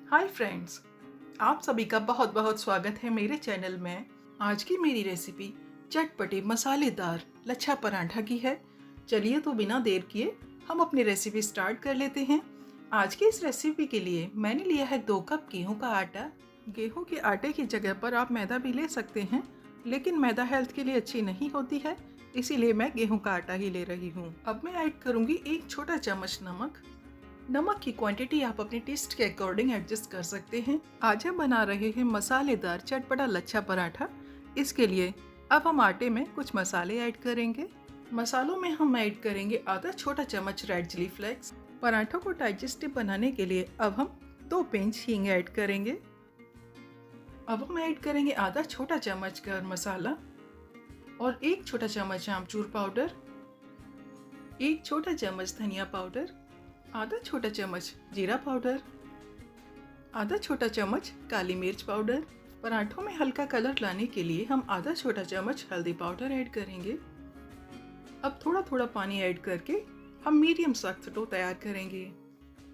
Hi friends, आप सभी का बहुत बहुत स्वागत है मेरे चैनल में। आज की मेरी रेसिपी चटपटी मसालेदार लच्छा पराठा की है। चलिए तो बिना देर किए हम अपनी रेसिपी स्टार्ट कर लेते हैं। आज की इस रेसिपी के लिए मैंने लिया है 2 कप गेहूं का आटा। गेहूं के आटे की जगह पर आप मैदा भी ले सकते हैं, लेकिन मैदा हेल्थ के लिए अच्छी नहीं होती है, इसीलिए मैं गेहूं का आटा ही ले रही हूँ। अब मैं ऐड करूँगी 1 छोटा चम्मच नमक। नमक की क्वांटिटी आप अपने टेस्ट के अकॉर्डिंग एडजस्ट कर सकते हैं। आज हम बना रहे हैं मसालेदार चटपटा लच्छा पराठा। इसके लिए अब हम आटे में कुछ मसाले ऐड करेंगे। मसालों में हम ऐड करेंगे आधा छोटा चम्मच रेड चिली फ्लेक्स। पराठों को डाइजेस्टिव बनाने के लिए अब हम 2 पिंच हींग ऐड करेंगे। अब हम ऐड करेंगे आधा छोटा चम्मच गरम मसाला और 1 छोटा चम्मच आमचूर पाउडर, 1 छोटा चम्मच धनिया पाउडर, आधा छोटा चम्मच जीरा पाउडर, आधा छोटा चम्मच काली मिर्च पाउडर। पराठों में हल्का कलर लाने के लिए हम आधा छोटा चम्मच हल्दी पाउडर ऐड करेंगे। अब थोड़ा थोड़ा पानी ऐड करके हम मीडियम सख्त डो तैयार करेंगे।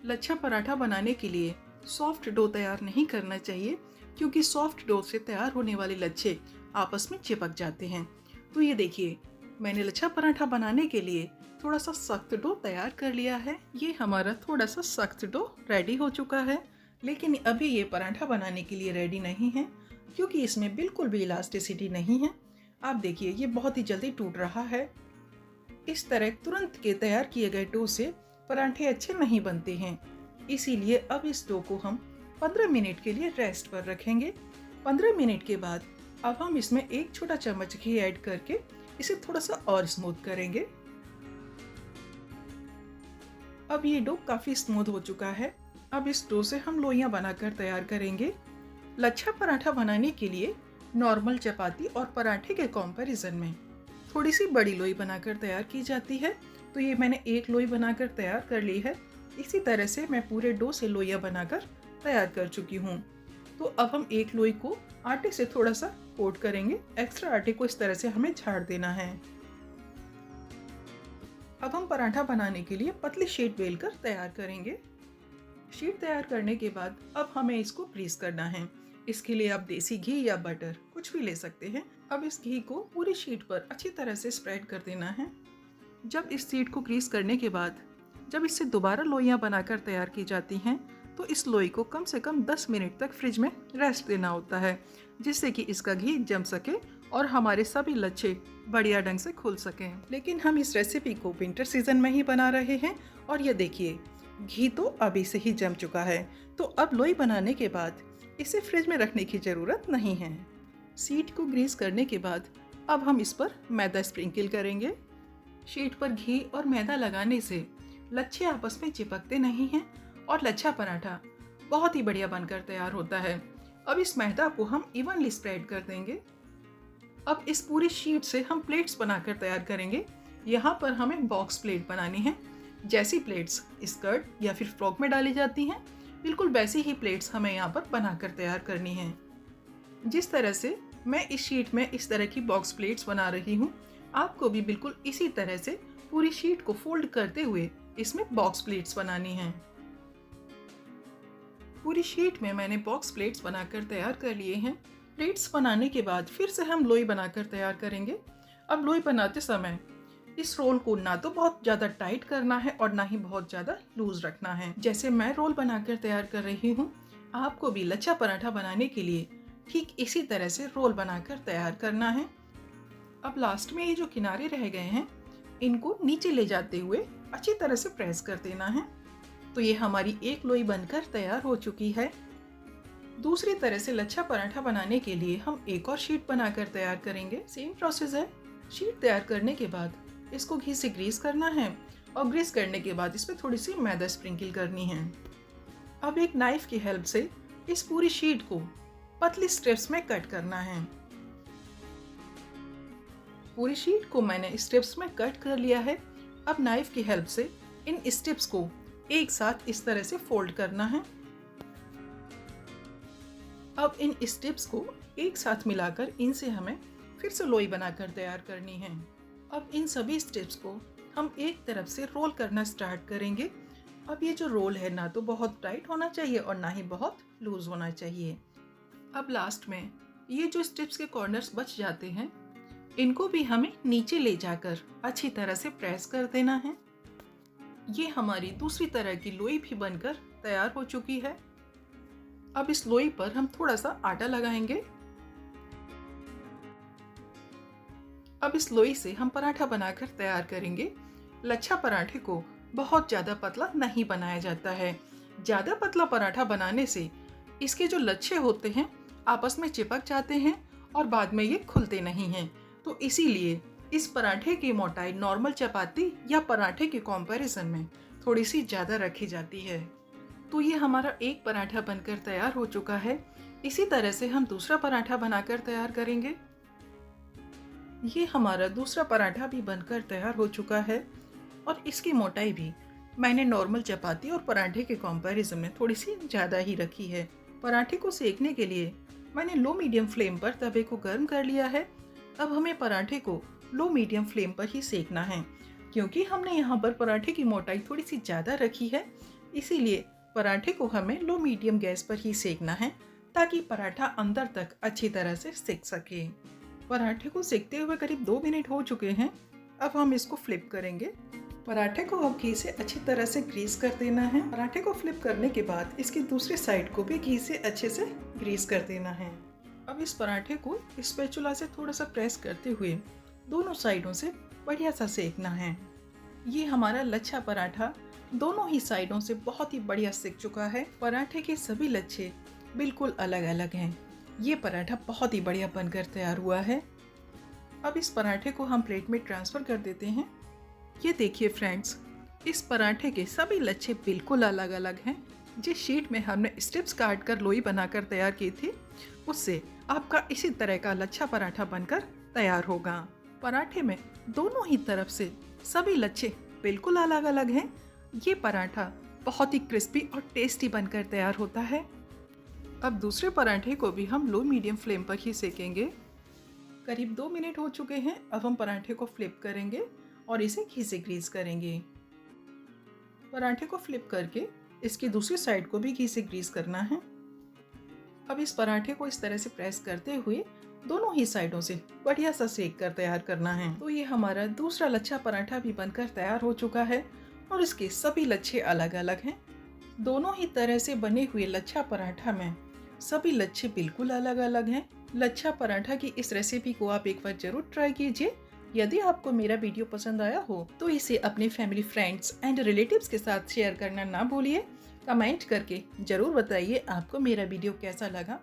लच्छा पराठा बनाने के लिए सॉफ्ट डो तैयार नहीं करना चाहिए, क्योंकि सॉफ्ट डो से तैयार होने वाले लच्छे आपस में चिपक जाते हैं। तो ये देखिए, मैंने लच्छा पराठा बनाने के लिए थोड़ा सा सख्त डो तैयार कर लिया है। ये हमारा थोड़ा सा सख्त डो रेडी हो चुका है, लेकिन अभी ये पराठा बनाने के लिए रेडी नहीं है, क्योंकि इसमें बिल्कुल भी इलास्टिसिटी नहीं है। आप देखिए, ये बहुत ही जल्दी टूट रहा है। इस तरह तुरंत के तैयार किए गए डो से पराठे अच्छे नहीं बनते हैं, इसीलिए अब इस डो को हम 15 मिनट के लिए रेस्ट पर रखेंगे। 15 मिनट के बाद अब हम इसमें 1 छोटा चम्मच घी ऐड करके इसे थोड़ा सा और स्मूथ करेंगे। अब ये डो काफ़ी स्मूथ हो चुका है। अब इस डो से हम लोइयां बनाकर तैयार करेंगे। लच्छा पराठा बनाने के लिए नॉर्मल चपाती और पराठे के कंपैरिजन में थोड़ी सी बड़ी लोई बनाकर तैयार की जाती है। तो ये मैंने 1 लोई बनाकर तैयार कर ली है। इसी तरह से मैं पूरे डो से लोइयां बनाकर तैयार कर चुकी हूँ। तो अब हम 1 लोई को आटे से थोड़ा सा कोट करेंगे। एक्स्ट्रा आटे को इस तरह से हमें झाड़ देना है। अब हम पराठा बनाने के लिए पतली शीट बेलकर तैयार करेंगे। शीट तैयार करने के बाद अब हमें इसको ग्रीस करना है। इसके लिए आप देसी घी या बटर कुछ भी ले सकते हैं। अब इस घी को पूरी शीट पर अच्छी तरह से स्प्रेड कर देना है। जब इस शीट को ग्रीस करने के बाद जब इससे दोबारा लोइयां बनाकर तैयार की जाती हैं, तो इस लोई को कम से कम 10 मिनट तक फ्रिज में रेस्ट देना होता है, जिससे कि इसका घी जम सके और हमारे सभी लच्छे बढ़िया ढंग से खुल सकें। लेकिन हम इस रेसिपी को विंटर सीजन में ही बना रहे हैं और ये देखिए, घी तो अभी से ही जम चुका है। तो अब लोई बनाने के बाद इसे फ्रिज में रखने की ज़रूरत नहीं है। शीट को ग्रीस करने के बाद अब हम इस पर मैदा स्प्रिंकल करेंगे। शीट पर घी और मैदा लगाने से लच्छे आपस में चिपकते नहीं हैं और लच्छा पराठा बहुत ही बढ़िया बनकर तैयार होता है। अब इस मैदा को हम इवनली स्प्रेड कर देंगे। अब इस पूरी शीट से हम प्लेट्स बनाकर तैयार करेंगे। यहाँ पर हमें बॉक्स प्लेट बनानी है। जैसी प्लेट्स स्कर्ट या फिर फ्रॉक में डाली जाती हैं, बिल्कुल वैसी ही प्लेट्स हमें यहाँ पर बनाकर तैयार करनी है। जिस तरह से मैं इस शीट में इस तरह की बॉक्स प्लेट्स बना रही हूँ, आपको भी बिल्कुल इसी तरह से पूरी शीट को फोल्ड करते हुए इसमें बॉक्स प्लेट्स बनानी है। पूरी शीट में मैंने बॉक्स प्लेट्स बनाकर तैयार कर लिए हैं। प्लेट्स बनाने के बाद फिर से हम लोई बनाकर तैयार करेंगे। अब लोई बनाते समय इस रोल को ना तो बहुत ज़्यादा टाइट करना है और ना ही बहुत ज़्यादा लूज रखना है। जैसे मैं रोल बनाकर तैयार कर रही हूँ, आपको भी लच्छा पराठा बनाने के लिए ठीक इसी तरह से रोल बनाकर तैयार करना है। अब लास्ट में ये जो किनारे रह गए हैं, इनको नीचे ले जाते हुए अच्छी तरह से प्रेस कर देना है। तो ये हमारी 1 लोई बनकर तैयार हो चुकी है। दूसरी तरह से लच्छा पराठा बनाने के लिए हम एक और शीट बनाकर तैयार करेंगे। सेम प्रोसेस है। शीट तैयार करने के बाद इसको घी से ग्रीस करना है और ग्रीस करने के बाद इस पर थोड़ी सी मैदा स्प्रिंकल करनी है। अब एक नाइफ की हेल्प से इस पूरी शीट को पतली स्ट्रिप्स में कट करना है। पूरी शीट को मैंने स्ट्रिप्स में कट कर लिया है। अब नाइफ की हेल्प से इन स्ट्रिप्स को एक साथ इस तरह से फोल्ड करना है। अब इन स्ट्रिप्स को एक साथ मिलाकर इनसे हमें फिर से लोई बनाकर तैयार करनी है। अब इन सभी स्ट्रिप्स को हम एक तरफ से रोल करना स्टार्ट करेंगे। अब ये जो रोल है ना तो बहुत टाइट होना चाहिए और ना ही बहुत लूज होना चाहिए। अब लास्ट में ये जो स्ट्रिप्स के कॉर्नर्स बच जाते हैं, इनको भी हमें नीचे ले जाकर अच्छी तरह से प्रेस कर देना है। ये हमारी दूसरी तरह की लोई भी बनकर तैयार हो चुकी है। अब इस लोई पर हम थोड़ा सा आटा लगाएंगे। अब इस लोई से हम पराठा बनाकर तैयार करेंगे। लच्छा पराठे को बहुत ज़्यादा पतला नहीं बनाया जाता है। ज़्यादा पतला पराठा बनाने से इसके जो लच्छे होते हैं आपस में चिपक जाते हैं और बाद में ये खुलते नहीं हैं। तो इसीलिए इस पराठे की मोटाई नॉर्मल चपाती या पराठे के कंपैरिजन में थोड़ी सी ज़्यादा रखी जाती है। तो ये हमारा एक पराठा बनकर तैयार हो चुका है। इसी तरह से हम दूसरा पराठा बनाकर तैयार करेंगे। ये हमारा दूसरा पराठा भी बनकर तैयार हो चुका है और इसकी मोटाई भी मैंने नॉर्मल चपाती और पराठे के कंपैरिजन में थोड़ी सी ज़्यादा ही रखी है। पराठे को सेकने के लिए मैंने लो मीडियम फ्लेम पर तवे को गर्म कर लिया है। अब हमें पराठे को लो मीडियम फ्लेम पर ही सेकना है, क्योंकि हमने यहाँ पर पराठे की मोटाई थोड़ी सी ज़्यादा रखी है। इसीलिए पराठे को हमें लो मीडियम गैस पर ही सेकना है ताकि पराठा अंदर तक अच्छी तरह से सेक सके। पराठे को सेकते हुए करीब 2 मिनट हो चुके हैं। अब हम इसको फ्लिप करेंगे। पराठे को अब घी से अच्छी तरह से ग्रीस कर देना है। पराठे को फ्लिप करने के बाद इसकी दूसरी साइड को भी घी से अच्छे से ग्रीस कर देना है। अब इस पराठे को स्पैचुला से थोड़ा सा प्रेस करते हुए दोनों साइडों से बढ़िया सा सेकना है। ये हमारा लच्छा पराठा दोनों ही साइडों से बहुत ही बढ़िया सेक चुका है। पराठे के सभी लच्छे बिल्कुल अलग अलग हैं। ये पराठा बहुत ही बढ़िया बनकर तैयार हुआ है। अब इस पराठे को हम प्लेट में ट्रांसफ़र कर देते हैं। ये देखिए फ्रेंड्स, इस पराठे के सभी लच्छे बिल्कुल अलग अलग हैं। जिस शीट में हमने स्ट्रिप्स काट कर लोई बनाकर तैयार की थी, उससे आपका इसी तरह का लच्छा पराठा बनकर तैयार होगा। पराठे में दोनों ही तरफ से सभी लच्छे बिल्कुल अलग अलग हैं। ये पराठा बहुत ही क्रिस्पी और टेस्टी बनकर तैयार होता है। अब दूसरे पराठे को भी हम लो मीडियम फ्लेम पर ही सेकेंगे। करीब 2 मिनट हो चुके हैं। अब हम पराठे को फ्लिप करेंगे और इसे घी से ग्रीस करेंगे। पराठे को फ्लिप करके इसकी दूसरी साइड को भी घी से ग्रीस करना है। अब इस पराठे को इस तरह से प्रेस करते हुए दोनों ही साइडों से बढ़िया सा सेक कर तैयार करना है। तो ये हमारा दूसरा लच्छा पराठा भी बनकर तैयार हो चुका है और इसके सभी लच्छे अलग अलग हैं। दोनों ही तरह से बने हुए लच्छा पराठा में सभी लच्छे बिल्कुल अलग अलग हैं। लच्छा पराठा की इस रेसिपी को आप एक बार जरूर ट्राई कीजिए। यदि आपको मेरा वीडियो पसंद आया हो तो इसे अपने फैमिली, फ्रेंड्स एंड रिलेटिव्स के साथ शेयर करना ना भूलिए। कमेंट करके जरूर बताइए आपको मेरा वीडियो कैसा लगा।